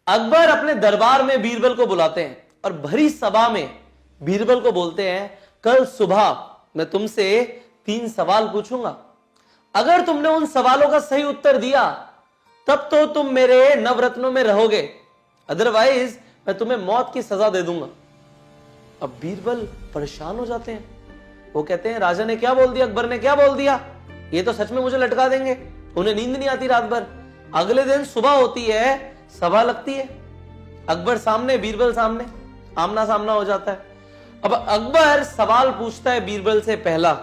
अकबर अपने दरबार में बीरबल को बुलाते हैं और भरी सभा में बीरबल को बोलते हैं, कल सुबह मैं तुमसे 3 सवाल पूछूंगा। अगर तुमने उन सवालों का सही उत्तर दिया तब तो तुम मेरे नवरत्नों में रहोगे, अदरवाइज मैं तुम्हें मौत की सजा दे दूंगा। अब बीरबल परेशान हो जाते हैं। वो कहते हैं, राजा ने क्या बोल दिया, अकबर ने क्या बोल दिया, ये तो सच में मुझे लटका देंगे। उन्हें नींद नहीं आती रात भर। अगले दिन सुबह होती है, सभा लगती है, अकबर सामने बीरबल सामने, आमना सामना हो जाता है। अब अकबर सवाल पूछता है बीरबल से, पहला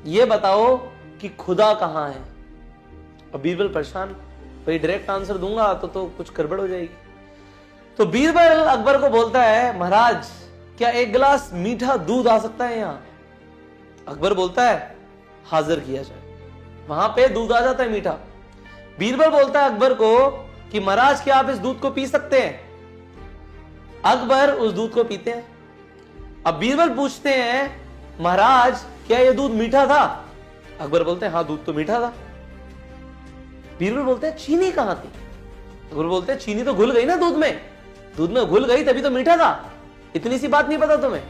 ये बताओ कि खुदा कहां है। अब बीरबल परेशान, भाई डायरेक्ट आंसर दूंगा तो कुछ गड़बड़ हो जाएगी। तो बीरबल अकबर को बोलता है, महाराज क्या 1 गिलास मीठा दूध आ सकता है यहां। अकबर बोलता है, हाजिर किया जाए। वहां पे दूध आ जाता है मीठा। बीरबल बोलता है अकबर को कि महाराज क्या आप इस दूध को पी सकते हैं। अकबर उस दूध को पीते हैं। अब बीरबल पूछते हैं, महाराज क्या यह दूध मीठा था। अकबर बोलते हैं, हाँ दूध तो मीठा था। बीरबल बोलते हैं, चीनी कहां थी। अकबर बोलते हैं, चीनी तो घुल गई ना दूध में घुल गई तभी तो मीठा था, इतनी सी बात नहीं पता तुम्हें।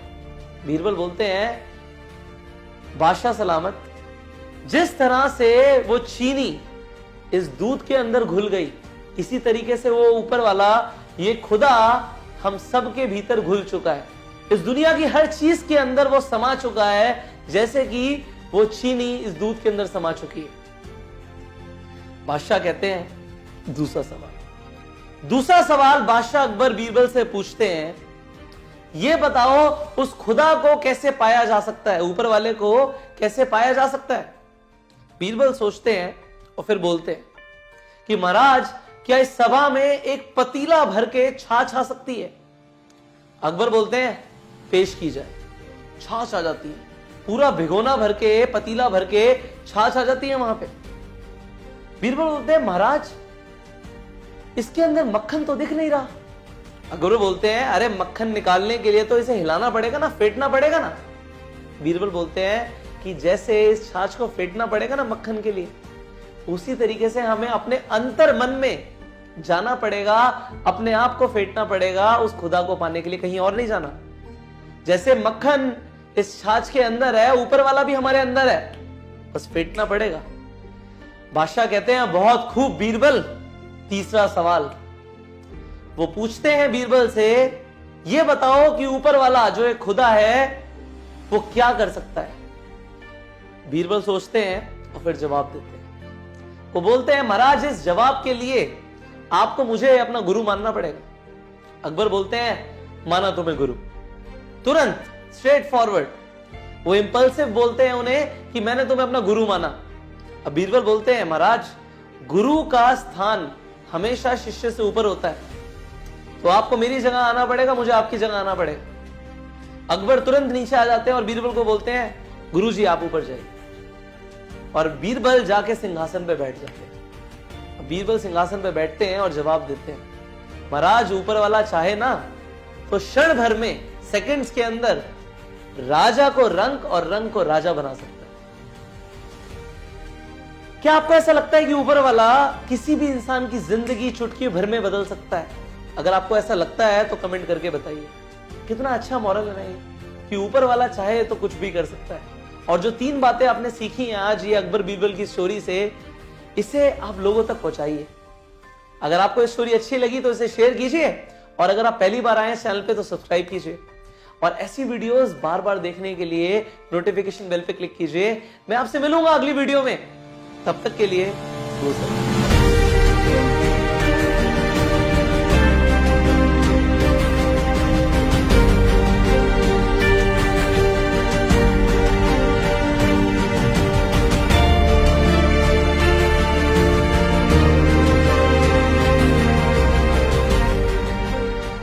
बीरबल बोलते हैं, बादशाह सलामत, जिस तरह से वो चीनी इस दूध के अंदर घुल गई, इसी तरीके से वो ऊपर वाला ये खुदा हम सब के भीतर घुल चुका है। इस दुनिया की हर चीज के अंदर वो समा चुका है, जैसे कि वो चीनी इस दूध के अंदर समा चुकी है। बादशाह कहते हैं, दूसरा सवाल बादशाह अकबर बीरबल से पूछते हैं, ये बताओ उस खुदा को कैसे पाया जा सकता है, ऊपर वाले को कैसे पाया जा सकता है। बीरबल सोचते हैं और फिर बोलते हैं कि महाराज क्या इस सभा में एक पतीला भर के छाछ आ सकती है। अकबर बोलते हैं, पेश की जाए। छाछ आ जाती है, पूरा भिगोना भर के, पतीला भर के छाछ आ जाती है वहां पे। बीरबल बोलते हैं, महाराज इसके अंदर मक्खन तो दिख नहीं रहा। अकबर बोलते हैं, अरे मक्खन निकालने के लिए तो इसे हिलाना पड़ेगा ना, फेंटना पड़ेगा ना। बीरबल बोलते हैं कि जैसे इस छाछ को फेंटना पड़ेगा ना मक्खन के लिए, उसी तरीके से हमें अपने अंतर मन में जाना पड़ेगा, अपने आप को फेंटना पड़ेगा उस खुदा को पाने के लिए, कहीं और नहीं जाना। जैसे मक्खन इस छाछ के अंदर है, ऊपर वाला भी हमारे अंदर है, बस फेंटना पड़ेगा। बादशाह कहते हैं, बहुत खूब बीरबल। तीसरा सवाल वो पूछते हैं बीरबल से, ये बताओ कि ऊपर वाला जो एक खुदा है वो क्या कर सकता है। बीरबल सोचते हैं और फिर जवाब देते हैं। वो बोलते हैं, महाराज इस जवाब के लिए आपको मुझे अपना गुरु मानना पड़ेगा। अकबर बोलते हैं, माना तुम्हें गुरु, तुरंत स्ट्रेट फॉरवर्ड। वो इंपल्सिव बोलते हैं उन्हें कि मैंने तुम्हें अपना गुरु माना। अब बीरबल बोलते हैं, महाराज गुरु का स्थान हमेशा शिष्य से ऊपर होता है, तो आपको मेरी जगह आना पड़ेगा, मुझे आपकी जगह आना पड़ेगा। अकबर तुरंत नीचे आ जाते हैं और बीरबल को बोलते हैं, गुरुजी आप ऊपर जाइए। और बीरबल जाके सिंहासन पे बैठ जाते हैं। बीरबल सिंहासन पे बैठते हैं और जवाब देते हैं, महाराज ऊपर वाला चाहे ना तो क्षण भर में, सेकंड्स के अंदर राजा को रंक और रंक को राजा बना सकता है। क्या आपको ऐसा लगता है कि ऊपर वाला किसी भी इंसान की जिंदगी चुटकी भर में बदल सकता है? अगर आपको ऐसा लगता है तो कमेंट करके बताइए। कितना अच्छा मॉरल है ये कि ऊपर वाला चाहे तो कुछ भी कर सकता है। और जो 3 बातें आपने सीखी हैं आज ये अकबर बीरबल की स्टोरी से, इसे आप लोगों तक पहुंचाइए। अगर आपको ये स्टोरी अच्छी लगी तो इसे शेयर कीजिए, और अगर आप पहली बार आए हैं चैनल पे तो सब्सक्राइब कीजिए, और ऐसी वीडियोस बार बार देखने के लिए नोटिफिकेशन बेल पे क्लिक कीजिए। मैं आपसे मिलूंगा अगली वीडियो में, तब तक के लिए दोस्तों।